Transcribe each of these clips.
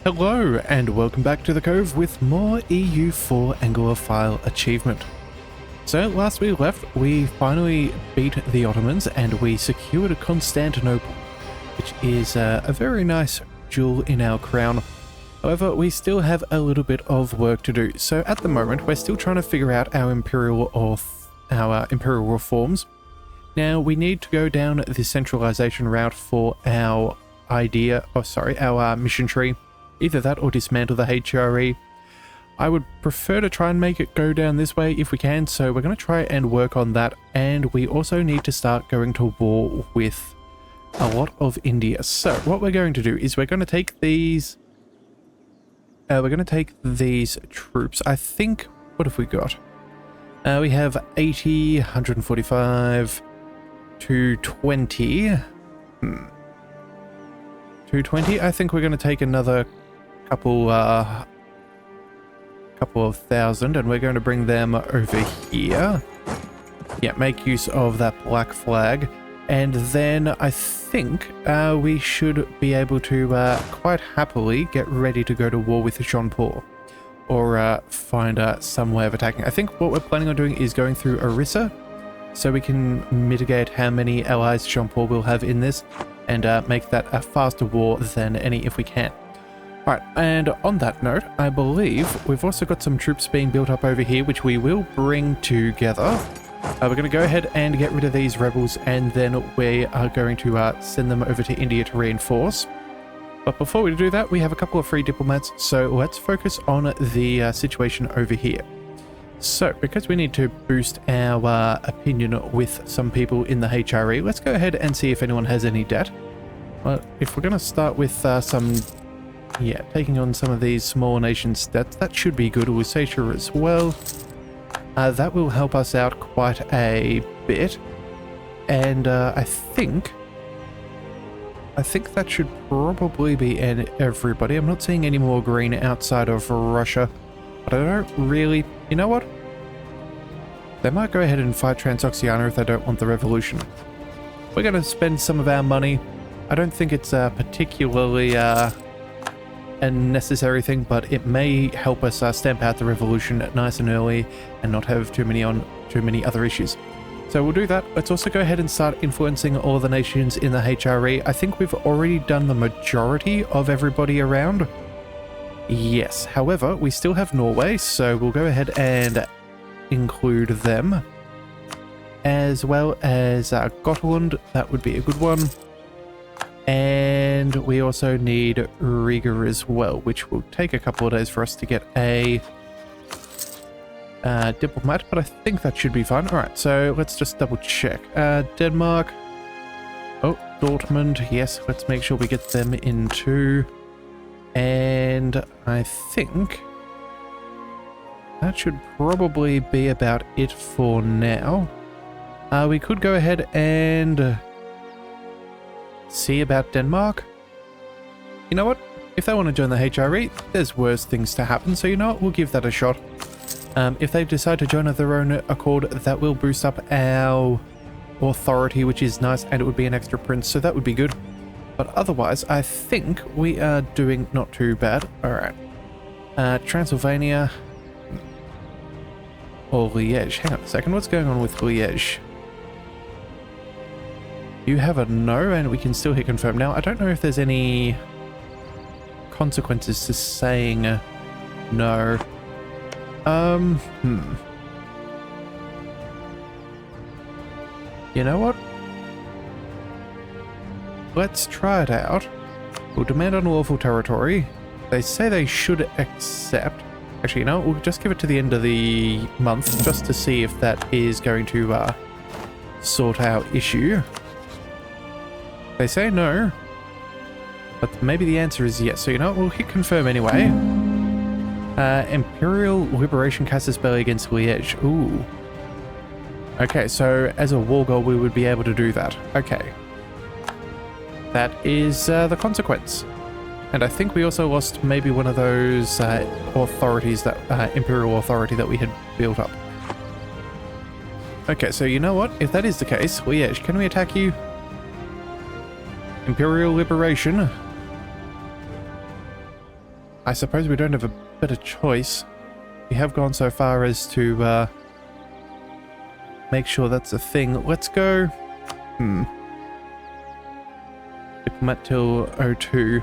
Hello and welcome back to the Cove with more EU4 Anglophile achievement. So last we left, we finally beat the Ottomans and we secured Constantinople, which is a very nice jewel in our crown. However, we still have a little bit of work to do. So at the moment, we're still trying to figure out our imperial reforms. Now we need to go down the centralization route for our mission tree. Either that or dismantle the HRE. I would prefer to try and make it go down this way if we can, so we're going to try and work on that. And we also need to start going to war with a lot of India. So what we're going to do is we're going to take these troops. I think, what have we got? We have 80, 145, 220. 220. I think we're going to take another couple of thousand, and we're going to bring them over here. Yeah, make use of that black flag, and then I think we should be able to quite happily get ready to go to war with Jean Paul, or find some way of attacking. I think what we're planning on doing is going through Orissa, so we can mitigate how many allies Jean Paul will have in this, and make that a faster war than any if we can. Alright, and on that note, I believe we've also got some troops being built up over here, which we will bring together. We're going to go ahead and get rid of these rebels, and then we are going to send them over to India to reinforce. But before we do that, we have a couple of free diplomats, so let's focus on the situation over here. So, because we need to boost our opinion with some people in the HRE, let's go ahead and see if anyone has any debt. Well, if we're going to start with taking on some of these smaller nations' debts, that should be good. Lusatia as well. That will help us out quite a bit. And I think that should probably be everybody. I'm not seeing any more green outside of Russia. But I don't really... You know what? They might go ahead and fight Transoxiana if they don't want the revolution. We're going to spend some of our money. I don't think it's particularly a necessary thing, but it may help us stamp out the revolution nice and early and not have too many other issues. So we'll do that. Let's also go ahead and start influencing all the nations in the HRE. I think we've already done the majority of everybody around. Yes, however, we still have Norway, so we'll go ahead and include them, as well as Gotland. That would be a good one. And we also need Riga as well, which will take a couple of days for us to get a diplomat, but I think that should be fine. Alright, so let's just double check. Denmark. Oh, Dortmund. Yes, let's make sure we get them in too. And I think that should probably be about it for now. We could go ahead and see about Denmark. You know what? If they want to join the HRE, there's worse things to happen, so you know what? We'll give that a shot. If they decide to join of their own accord, that will boost up our authority, which is nice, and it would be an extra prince, so that would be good. But otherwise, I think we are doing not too bad. Alright. Transylvania. Or Liège. Hang on a second. What's going on with Liège? You have a no, and we can still hit confirm. Now, I don't know if there's any consequences to saying no. You know what? Let's try it out. We'll demand unlawful territory. They say they should accept. Actually, you know, we'll just give it to the end of the month just to see if that is going to sort our issue. They say no, but maybe the answer is yes. So, you know, we'll hit confirm anyway. Imperial Liberation casus belli against Liège. Ooh. Okay, so as a war goal, we would be able to do that. Okay. That is the consequence. And I think we also lost maybe one of those authorities, that imperial authority that we had built up. Okay, so you know what? If that is the case, Liège, can we attack you? Imperial Liberation. I suppose we don't have a better choice. We have gone so far as to make sure that's a thing. Let's go. Diplomat till 02.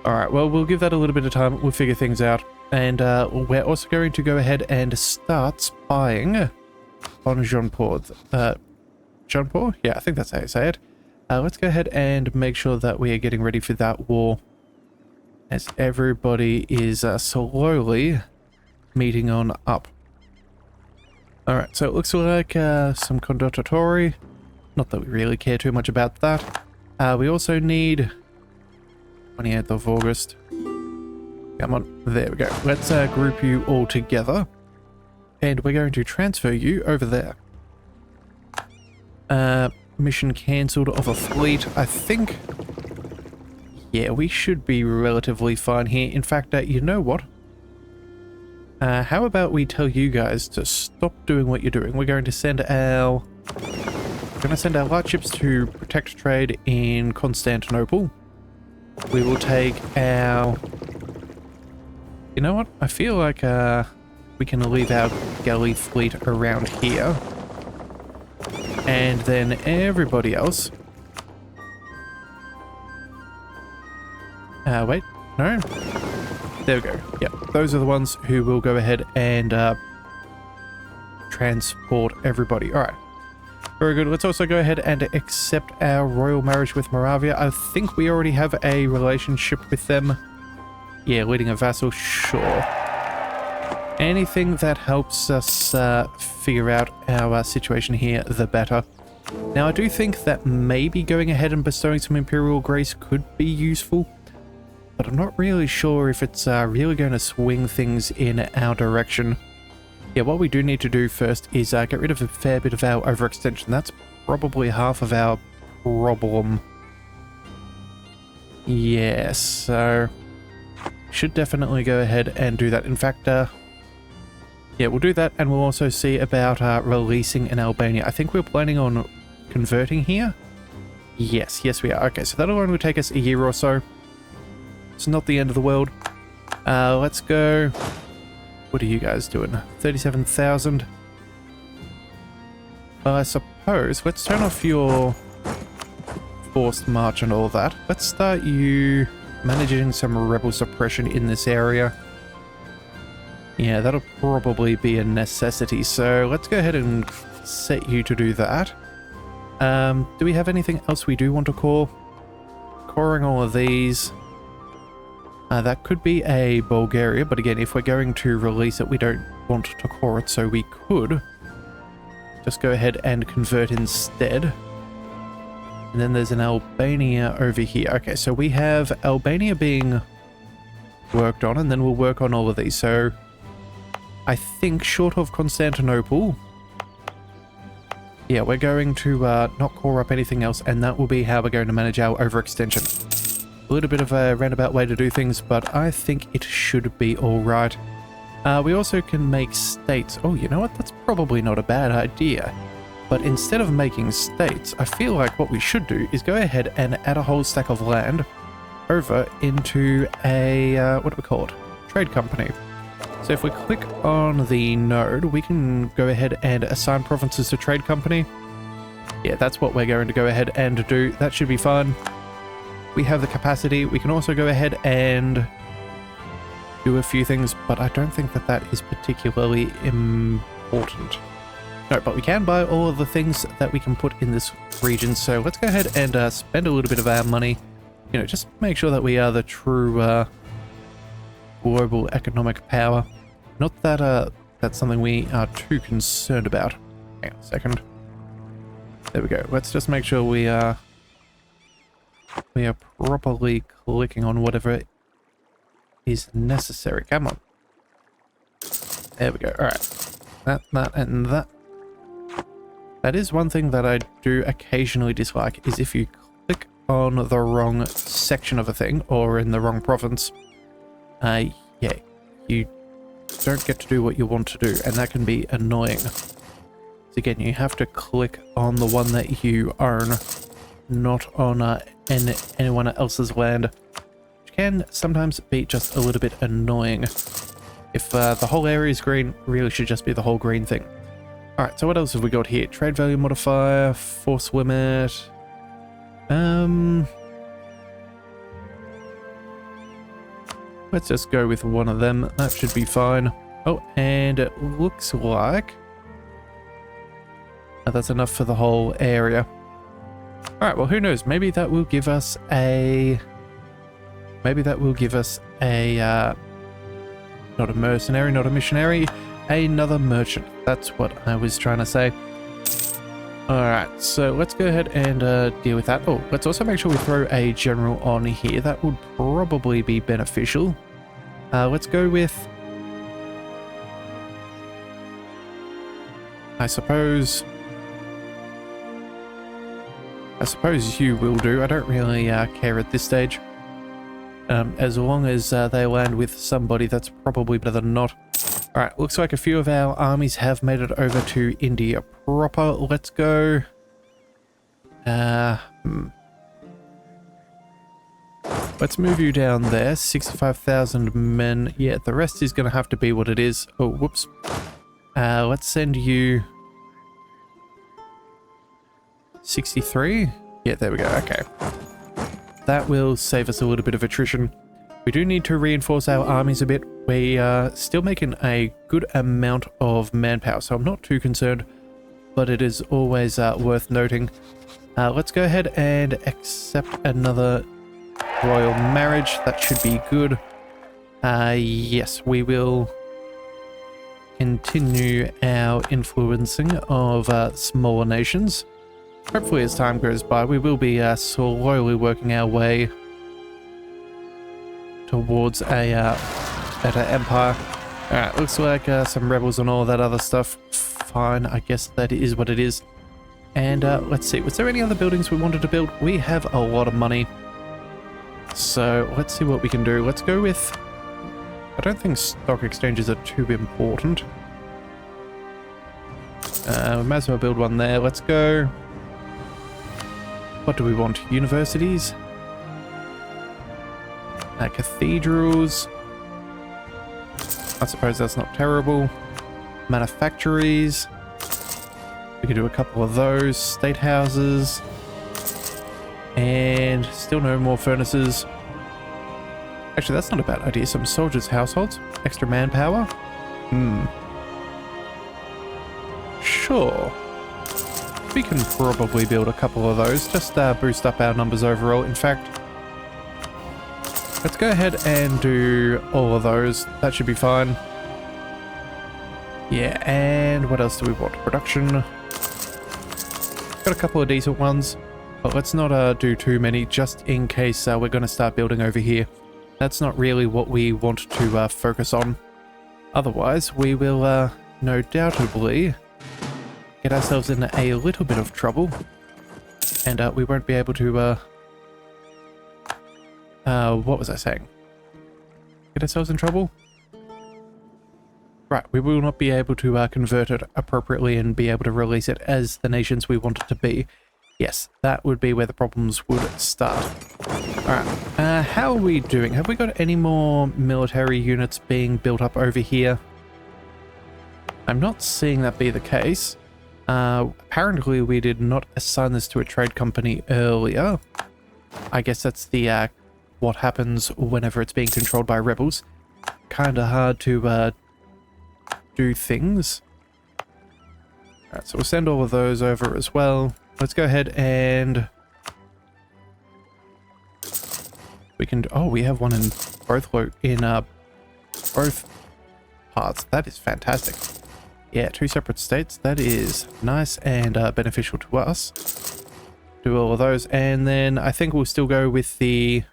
Alright, well, we'll give that a little bit of time. We'll figure things out. And we're also going to go ahead and start spying on Jean-Paul. Jean-Paul? Yeah, I think that's how you say it. Let's go ahead and make sure that we are getting ready for that war, as everybody is slowly meeting on up. Alright, so it looks like some condottieri. Not that we really care too much about that. We also need 28th of August. Come on, there we go. Let's group you all together. And we're going to transfer you over there. Mission cancelled of a fleet. I think... yeah, we should be relatively fine here. In fact, you know what? How about we tell you guys to stop doing what you're doing? We're going to send our... light ships to protect trade in Constantinople. We will take our... you know what? I feel like we can leave our galley fleet around here. And then everybody else... wait. No? There we go. Yep. Those are the ones who will go ahead and transport everybody. Alright. Very good. Let's also go ahead and accept our royal marriage with Moravia. I think we already have a relationship with them. Yeah, leading a vassal, sure. Anything that helps us figure out our situation here, the better. Now, I do think that maybe going ahead and bestowing some Imperial Grace could be useful, but I'm not really sure if it's really going to swing things in our direction. Yeah, what we do need to do first is get rid of a fair bit of our overextension. That's probably half of our problem. Yes, so... should definitely go ahead and do that. In fact, yeah, we'll do that, and we'll also see about releasing in Albania. I think we're planning on converting here. Yes, yes we are. Okay, so that alone will take us a year or so. It's not the end of the world. Let's go. What are you guys doing? 37,000. Well, I suppose let's turn off your forced march and all that. Let's start you managing some rebel suppression in this area. Yeah, that'll probably be a necessity. So let's go ahead and set you to do that. Do we have anything else we do want to core? Coring all of these. That could be a Bulgaria, but again, if we're going to release it, we don't want to core it, so we could just go ahead and convert instead. And then there's an Albania over here. Okay, so we have Albania being worked on, and then we'll work on all of these. So I think short of Constantinople, yeah, we're going to not core up anything else, and that will be how we're going to manage our overextension. A little bit of a roundabout way to do things, but I think it should be alright. We also can make states. Oh, you know what? That's probably not a bad idea. But instead of making states, I feel like what we should do is go ahead and add a whole stack of land over into a, what do we call it? Trade company. So if we click on the node, we can go ahead and assign provinces to trade company. Yeah, that's what we're going to go ahead and do. That should be fun. We have the capacity. We can also go ahead and do a few things, but I don't think that that is particularly important. No, but we can buy all of the things that we can put in this region, so let's go ahead and spend a little bit of our money. You know, just make sure that we are the true global economic power. Not that that's something we are too concerned about. Hang on a second. There we go. Let's just make sure we are properly clicking on whatever is necessary. Come on. There we go. Alright. That, and that. That is one thing that I do occasionally dislike, is if you click on the wrong section of a thing, or in the wrong province, yeah, you don't get to do what you want to do, and that can be annoying. So again, you have to click on the one that you own, not on anyone else's land, which can sometimes be just a little bit annoying. If the whole area is green, really should just be the whole green thing. Alright, so what else have we got here? Trade value modifier, force limit. Let's just go with one of them. That should be fine. Oh, and it looks like that's enough for the whole area. Alright, well, who knows? Maybe that will give us a... not a mercenary, not a missionary, another merchant. That's what I was trying to say. Alright, so let's go ahead and deal with that. Oh, let's also make sure we throw a general on here. That would probably be beneficial. Let's go with... I suppose you will do. I don't really care at this stage. As long as they land with somebody, that's probably better than not. Alright, looks like a few of our armies have made it over to India proper. Let's go. Let's move you down there. 65,000 men. Yeah, the rest is going to have to be what it is. Oh, whoops. Let's send you 63. Yeah, there we go. Okay. That will save us a little bit of attrition. We do need to reinforce our armies a bit. We are still making a good amount of manpower, so I'm not too concerned, but it is always worth noting. Let's go ahead and accept another royal marriage. That should be good. Yes, we will continue our influencing of smaller nations. Hopefully as time goes by, we will be slowly working our way towards a better empire. Alright, looks like some rebels and all that other stuff. Fine, I guess that is what it is. And let's see, was there any other buildings we wanted to build? We have a lot of money. So let's see what we can do. Let's go with... I don't think stock exchanges are too important. We might as well build one there. Let's go... What do we want? Universities? Cathedrals? I suppose that's not terrible. Manufactories? We could do a couple of those. State houses? And still no more furnaces. Actually, that's not a bad idea. Some soldiers' households? Extra manpower? Sure. We can probably build a couple of those, just boost up our numbers overall. In fact, let's go ahead and do all of those. That should be fine. Yeah, and what else do we want? Production. Got a couple of decent ones, but let's not do too many, just in case we're going to start building over here. That's not really what we want to focus on. Otherwise, we will no doubtably get ourselves in a little bit of trouble, and we won't be able to what was I saying? Get ourselves in trouble? Right, we will not be able to convert it appropriately and be able to release it as the nations we want it to be. Yes, that would be where the problems would start. Alright, how are we doing? Have we got any more military units being built up over here? I'm not seeing that be the case. Apparently we did not assign this to a trade company earlier. I guess that's the what happens whenever it's being controlled by rebels. Kinda hard to do things. Alright, so we'll send all of those over as well. Let's go ahead and we can... Oh, we have one in both both parts. That is fantastic. Yeah, 2 separate states. That is nice and beneficial to us. Do all of those, and then I think we'll still go with the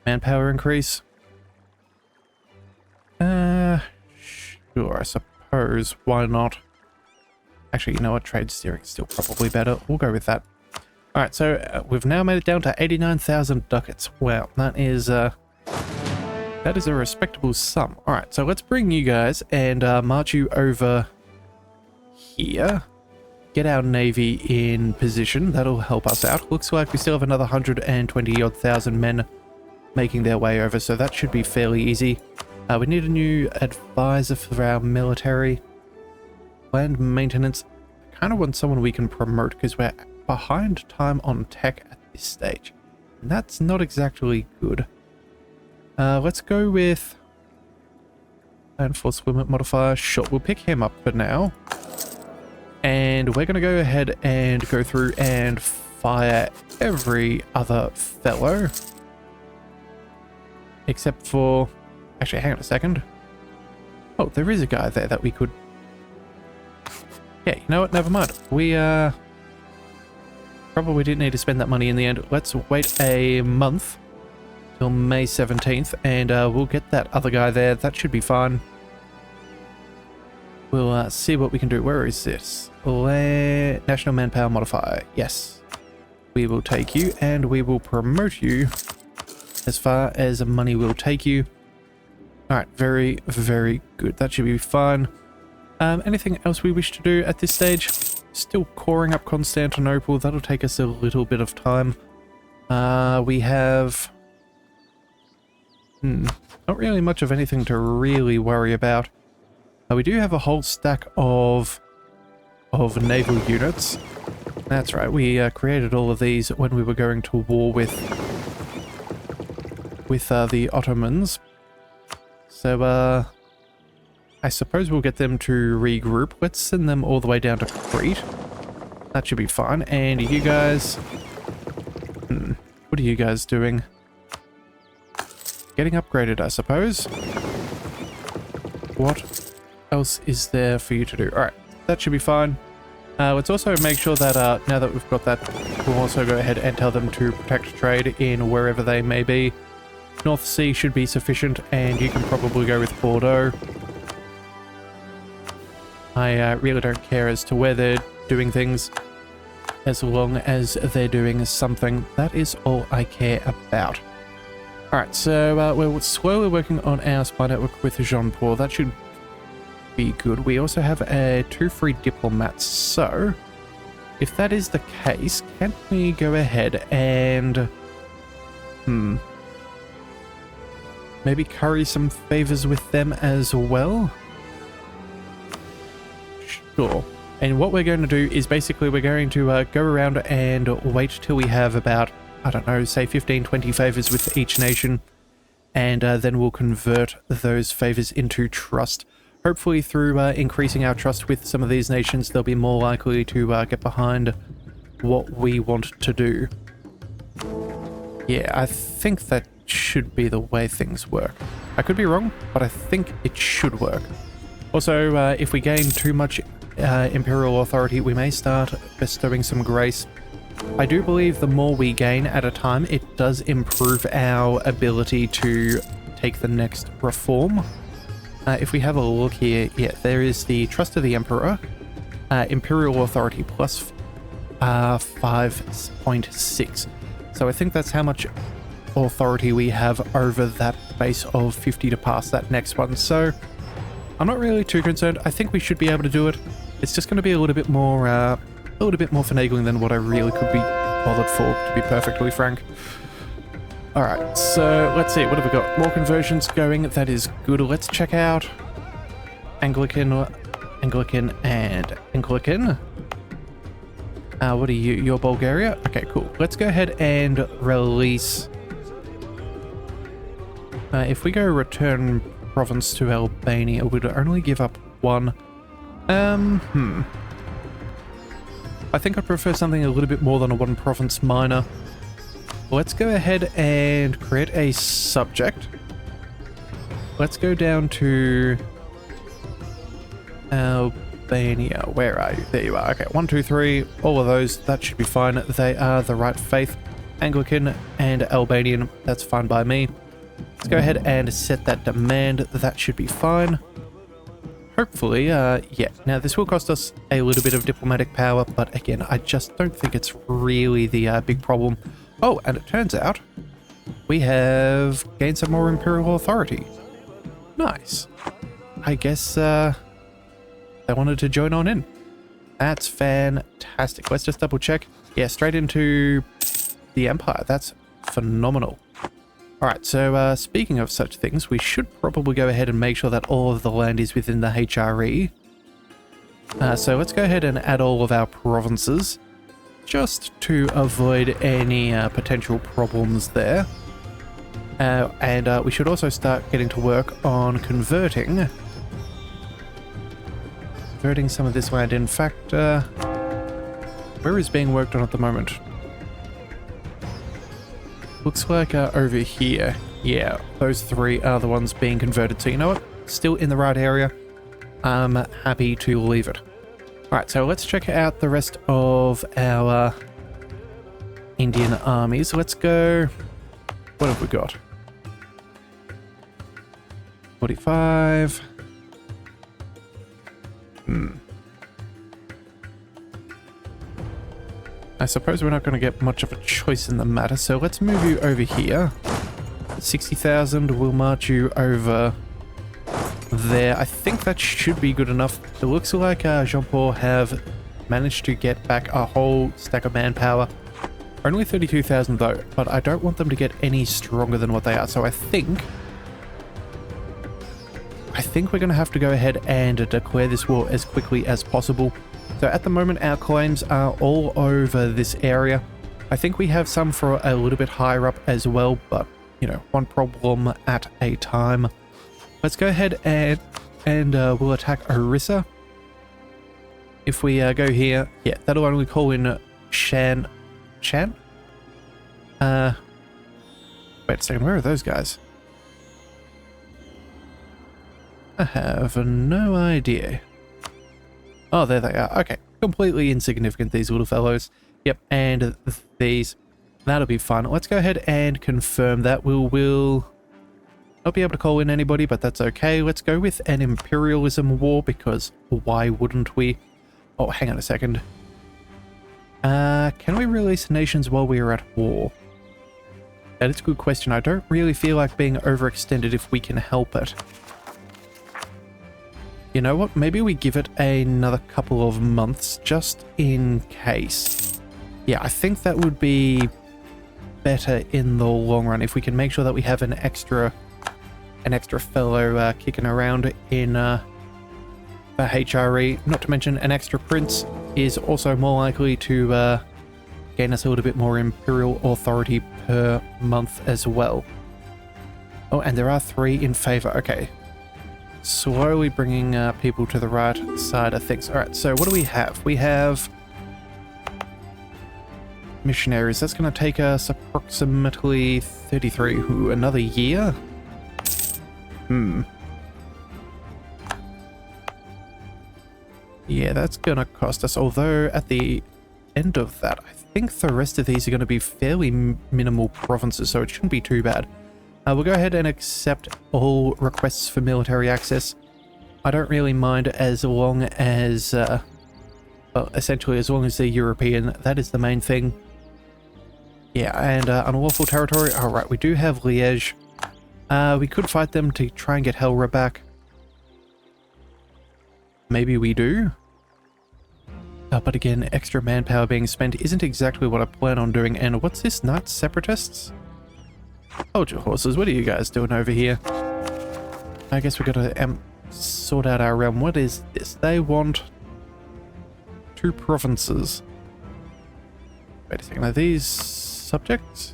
manpower increase. Sure, I suppose. Why not? Actually, you know what? Trade steering is still probably better. We'll go with that. Alright, so we've now made it down to 89,000 ducats. Wow, that is a respectable sum. Alright, so let's bring you guys and march you over here. get our navy in position. That'll help us out. Looks like we still have another 120 odd thousand men making their way over, so that should be fairly easy. We need a new advisor for our military. Land maintenance. I kind of want someone we can promote because we're behind time on tech at this stage. And that's not exactly good. Let's go with land force limit modifier. Sure, we'll pick him up for now. And we're going to go ahead and go through and fire every other fellow. Except for... Actually, hang on a second. Oh, there is a guy there that we could... Yeah, you know what? Never mind. We, probably didn't need to spend that money in the end. Let's wait a month till May 17th, and we'll get that other guy there. That should be fine. We'll see what we can do. Where is this? National Manpower Modifier. Yes. We will take you, and we will promote you as far as money will take you. Alright, very, very good. That should be fine. Anything else we wish to do at this stage? Still coring up Constantinople. That'll take us a little bit of time. We have... not really much of anything to really worry about. We do have a whole stack of naval units. That's right, we created all of these when we were going to war with the Ottomans. So, I suppose we'll get them to regroup. Let's send them all the way down to Crete. That should be fine. And you guys... what are you guys doing? Getting upgraded, I suppose. What else is there for you to do? Alright, that should be fine. Let's also make sure that now that we've got that, we'll also go ahead and tell them to protect trade in wherever they may be. North Sea should be sufficient, and you can probably go with Bordeaux. I really don't care as to where they're doing things, as long as they're doing something. That is all I care about. Alright, so we're slowly working on our spy network with Jean-Paul. That should be good. We also have 2 free diplomats, so if that is the case, can't we go ahead and maybe curry some favors with them as well? Sure. And what we're going to do is basically we're going to go around and wait till we have about, I don't know, say 15, 20 favors with each nation, and then we'll convert those favors into trust. Hopefully through increasing our trust with some of these nations, they'll be more likely to get behind what we want to do. Yeah, I think that should be the way things work. I could be wrong, but I think it should work. Also, if we gain too much imperial authority, we may start bestowing some grace. I do believe the more we gain at a time, it does improve our ability to take the next reform. If we have a look here, yeah, there is the Trust of the Emperor, Imperial Authority plus 5.6. So I think that's how much authority we have over that base of 50 to pass that next one. So I'm not really too concerned. I think we should be able to do it. It's just going to be a little bit more finagling than what I really could be bothered for, to be perfectly frank. Alright, so let's see, what have we got? More conversions going, that is good. Let's check out Anglican, and Anglican. What are you? You're Bulgaria? Okay, cool. Let's go ahead and release... if we go return province to Albania, we'd only give up one. I think I prefer something a little bit more than a one province minor. Let's go ahead and create a subject. Let's go down to Albania. Where are you? There you are. Okay, 1, 2, 3. All of those. That should be fine. They are the right faith. Anglican and Albanian. That's fine by me. Let's go ahead and set that demand. That should be fine. Hopefully, yeah. Now, this will cost us a little bit of diplomatic power, but again, I just don't think it's really the big problem. Oh, and it turns out we have gained some more imperial authority. Nice. I guess they wanted to join on in. That's fantastic. Let's just double check. Yeah, straight into the Empire. That's phenomenal. Alright, so speaking of such things, we should probably go ahead and make sure that all of the land is within the HRE. So let's go ahead and add all of our provinces, just to avoid any potential problems there. And we should also start getting to work on converting some of this land. In fact, where is being worked on at the moment? Looks like over here. Yeah, those three are the ones being converted. So you know what? Still in the right area. I'm happy to leave it. Alright, so let's check out the rest of our Indian armies. Let's go... What have we got? 45. I suppose we're not going to get much of a choice in the matter, so let's move you over here. 60,000, we'll march you over there. I think that should be good enough. It looks like Jean-Paul have managed to get back a whole stack of manpower. Only 32,000 though, but I don't want them to get any stronger than what they are, so I think we're going to have to go ahead and declare this war as quickly as possible. So at the moment, our claims are all over this area. I think we have some for a little bit higher up as well, but, you know, one problem at a time. Let's go ahead and we'll attack Orissa. If we go here, yeah, that'll only call in Shan? Wait a second, where are those guys? I have no idea. Oh, there they are. Okay, completely insignificant, these little fellows. Yep, and these. That'll be fun. Let's go ahead and confirm that. We'll not be able to call in anybody, but that's okay. Let's go with an imperialism war, because why wouldn't we? Oh, hang on a second. Can we release nations while we are at war? That is a good question. I don't really feel like being overextended if we can help it. You know what? Maybe we give it another couple of months just in case. Yeah, I think that would be better in the long run if we can make sure that we have an extra fellow kicking around in the HRE. Not to mention an extra prince is also more likely to gain us a little bit more imperial authority per month as well. Oh, and there are 3 in favor. Okay. Slowly bringing people to the right side of things. Alright, so what do we have? We have missionaries. That's going to take us approximately 33. Ooh, another year? Yeah, that's going to cost us. Although at the end of that, I think the rest of these are going to be fairly minimal provinces, so it shouldn't be too bad. We'll go ahead and accept all requests for military access. I don't really mind as long as, well, essentially as long as they're European. That is the main thing. Yeah, and unlawful territory. Alright, we do have Liège. We could fight them to try and get Helra back. Maybe we do. But again, extra manpower being spent isn't exactly what I plan on doing. And what's this? Knights Separatists? Hold your horses, what are you guys doing over here? I guess we gotta sort out our realm. What is this? They want 2 provinces. Wait a second, are these subjects?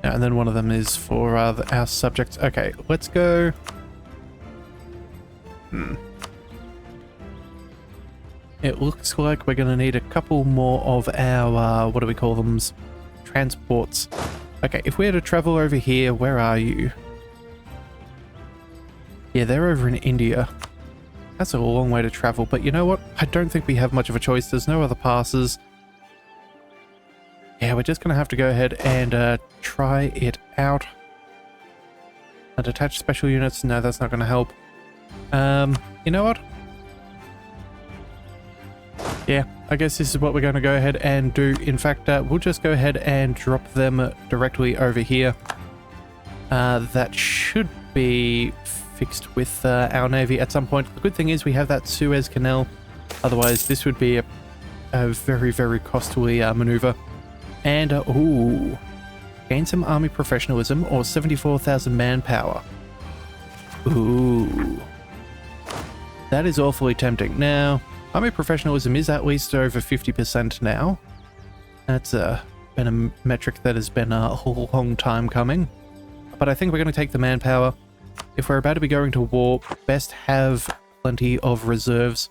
Yeah, and then one of them is for our subjects. Okay, let's go. It looks like we're gonna need a couple more of our, what do we call them? Transports. Okay, if we had to travel over here, where are you? Yeah, they're over in India. That's a long way to travel, but you know what? I don't think we have much of a choice. There's no other passes. Yeah, we're just going to have to go ahead and try it out. Detach special units? No, that's not going to help. You know what? Yeah, I guess this is what we're going to go ahead and do. In fact, we'll just go ahead and drop them directly over here. That should be fixed with our navy at some point. The good thing is we have that Suez Canal. Otherwise, this would be a a very, very costly maneuver. And, ooh, gain some army professionalism or 74,000 manpower. Ooh. That is awfully tempting. Now, army professionalism is at least over 50% now. That's been a metric that has been a whole long time coming. But I think we're going to take the manpower. If we're about to be going to war, best have plenty of reserves.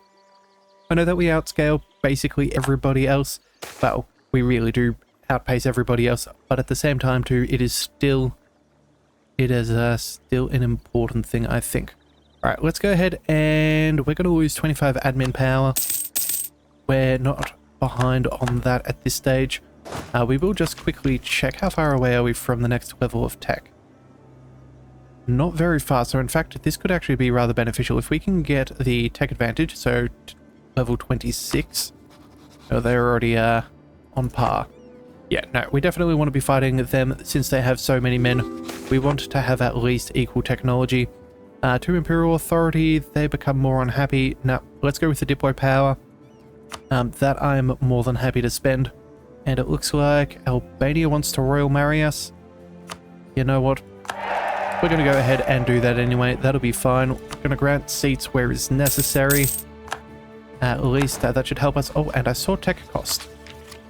I know that we outscale basically everybody else. Well, we really do outpace everybody else. But at the same time too, it is still an important thing, I think. Alright, let's go ahead and we're going to lose 25 admin power. We're not behind on that at this stage. We will just quickly check how far away are we from the next level of tech. Not very far, so in fact this could actually be rather beneficial if we can get the tech advantage, so level 26. Oh, they're already on par. Yeah, no, we definitely want to be fighting them since they have so many men. We want to have at least equal technology. To Imperial Authority, they become more unhappy. Now, let's go with the Diplo power. That I'm more than happy to spend. And it looks like Albania wants to royal marry us. You know what? We're going to go ahead and do that anyway. That'll be fine. We're going to grant seats where is necessary. At least that should help us. Oh, and I saw tech cost.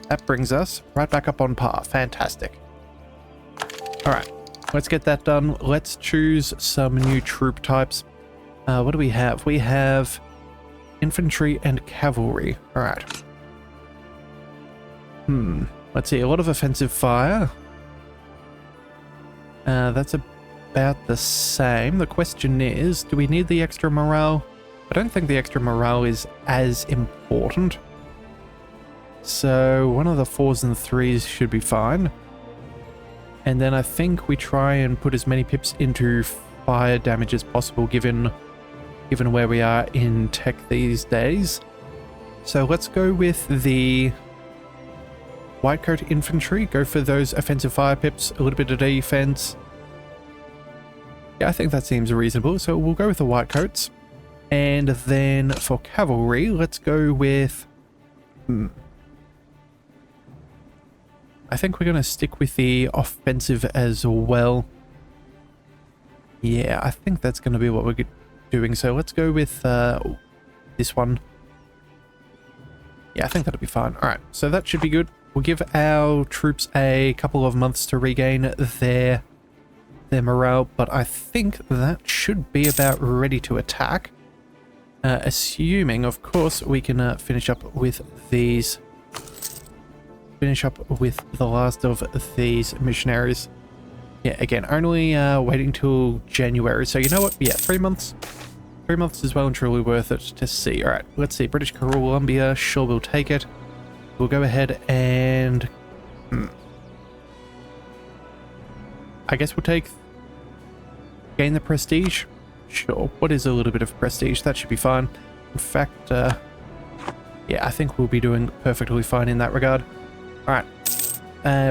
That brings us right back up on par. Fantastic. Alright, let's get that done. Let's choose some new troop types. What do we have? We have infantry and cavalry. Alright. Let's see. A lot of offensive fire. That's about the same. The question is, do we need the extra morale? I don't think the extra morale is as important. So one of the 4s and 3s should be fine. And then I think we try and put as many pips into fire damage as possible given where we are in tech these days. So let's go with the Whitecoat infantry. Go for those offensive fire pips, a little bit of defense. Yeah, I think that seems reasonable. So we'll go with the Whitecoats. And then for cavalry, let's go with... I think we're going to stick with the offensive as well. Yeah, I think that's going to be what we're doing. So let's go with this one. Yeah, I think that'll be fine. All right, so that should be good. We'll give our troops a couple of months to regain their morale, but I think that should be about ready to attack. Assuming, of course, we can finish up with these... Finish up with the last of these missionaries. Yeah, again, only waiting till January. So you know what? Yeah, 3 months. 3 months is well and truly worth it to see. All right, let's see. British Columbia, sure, we'll take it. We'll go ahead and... I guess we'll take... Gain the prestige? Sure. What is a little bit of prestige? That should be fine. In fact, yeah, I think we'll be doing perfectly fine in that regard. Alright,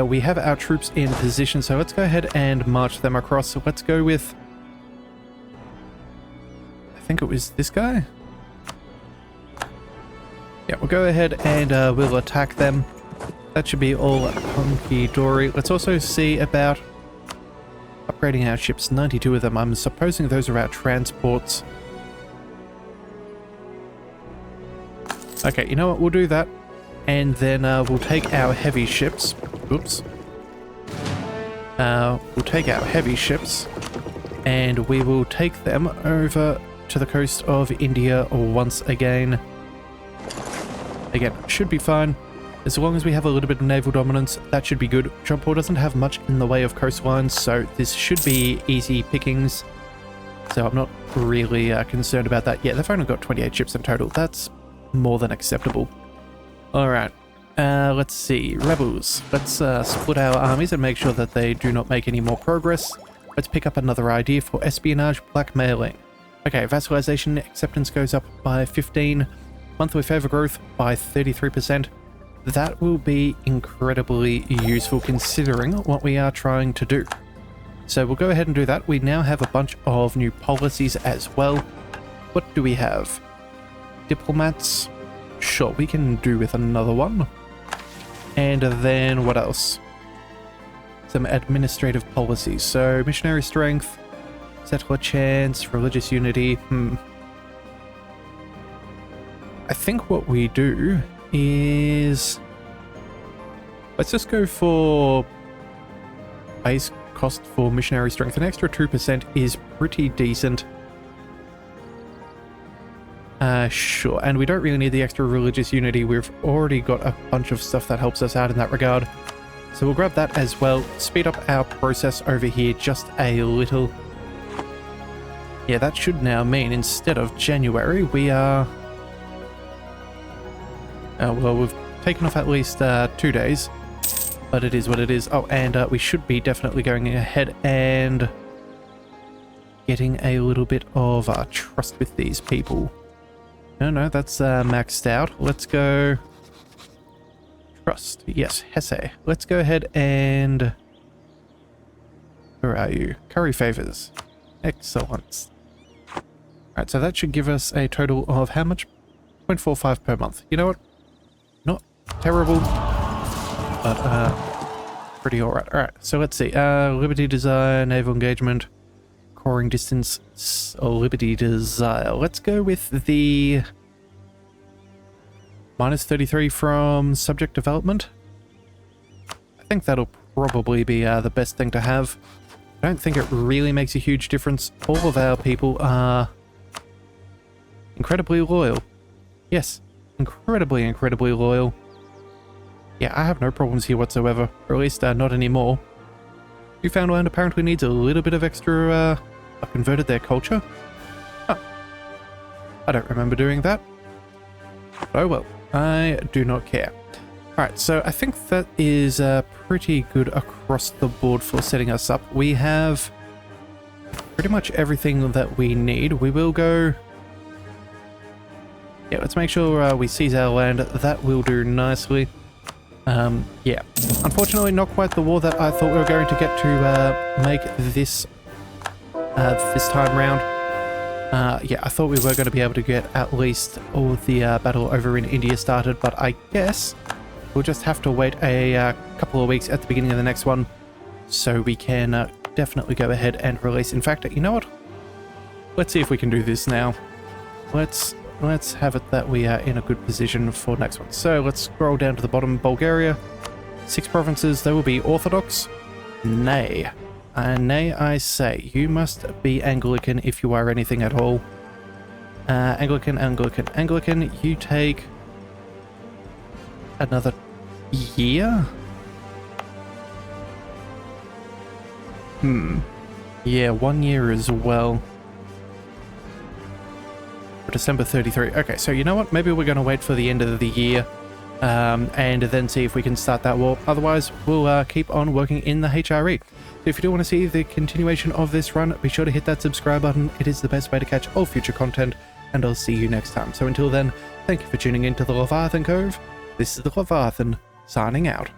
we have our troops in position, so let's go ahead and march them across. So let's go with... I think it was this guy? Yeah, we'll go ahead and we'll attack them. That should be all hunky-dory. Let's also see about upgrading our ships. 92 of them. I'm supposing those are our transports. Okay, you know what? We'll do that. And then we'll take our heavy ships. Oops. We'll take our heavy ships and we will take them over to the coast of India once again. Again, should be fine. As long as we have a little bit of naval dominance, that should be good. Jaipur doesn't have much in the way of coastlines, so this should be easy pickings. So I'm not really concerned about that. Yeah, they've only got 28 ships in total. That's more than acceptable. Alright, let's see. Rebels. Let's split our armies and make sure that they do not make any more progress. Let's pick up another idea for espionage, blackmailing. Okay, vassalization acceptance goes up by 15. Monthly favor growth by 33%. That will be incredibly useful considering what we are trying to do. So we'll go ahead and do that. We now have a bunch of new policies as well. What do we have? Diplomats. Sure, we can do with another one. And then what else? Some administrative policies. So missionary strength, settler chance, religious unity. I think what we do is... let's just go for base cost for missionary strength. An extra 2% is pretty decent. Sure, and we don't really need the extra religious unity. We've already got a bunch of stuff that helps us out in that regard. So we'll grab that as well. Speed up our process over here just a little. Yeah, that should now mean instead of January, we are... well, we've taken off at least 2 days. But it is what it is. Oh, and we should be definitely going ahead and getting a little bit of trust with these people. No, that's maxed out. Let's go... trust. Yes, Hesse. Let's go ahead and... where are you? Curry favors. Excellent. Alright, so that should give us a total of how much? 0.45 per month. You know what? Not terrible. But, pretty alright. Alright, so let's see. Liberty Desire, Naval Engagement, Coring Distance, Liberty Desire. Let's go with the -33 from Subject Development. I think that'll probably be the best thing to have. I don't think it really makes a huge difference. All of our people are incredibly loyal. Yes, incredibly loyal. Yeah, I have no problems here whatsoever, or at least not anymore. Newfoundland apparently needs a little bit of extra, I converted their culture? Huh. I don't remember doing that. But oh well, I do not care. Alright, so I think that is pretty good across the board for setting us up. We have pretty much everything that we need. We will go... yeah, let's make sure we seize our land. That will do nicely. Yeah, unfortunately not quite the war that I thought we were going to get to make this time round. Yeah, I thought we were going to be able to get at least all of the battle over in India started, but I guess we'll just have to wait a couple of weeks at the beginning of the next one so we can definitely go ahead and release. In fact, you know what? Let's see if we can do this now. Let's have it that we are in a good position for next one. So let's scroll down to the bottom. Bulgaria, 6 provinces. They will be Orthodox. Nay. Nay, I say. You must be Anglican if you are anything at all. Anglican. You take another year? Yeah, 1 year as well. December 33. Okay, so you know what? Maybe we're going to wait for the end of the year and then see if we can start that war. Otherwise, we'll keep on working in the HRE. So if you do want to see the continuation of this run, be sure to hit that subscribe button. It is the best way to catch all future content, and I'll see you next time. So until then, thank you for tuning in to the Leviathan Cove. This is the Leviathan, signing out.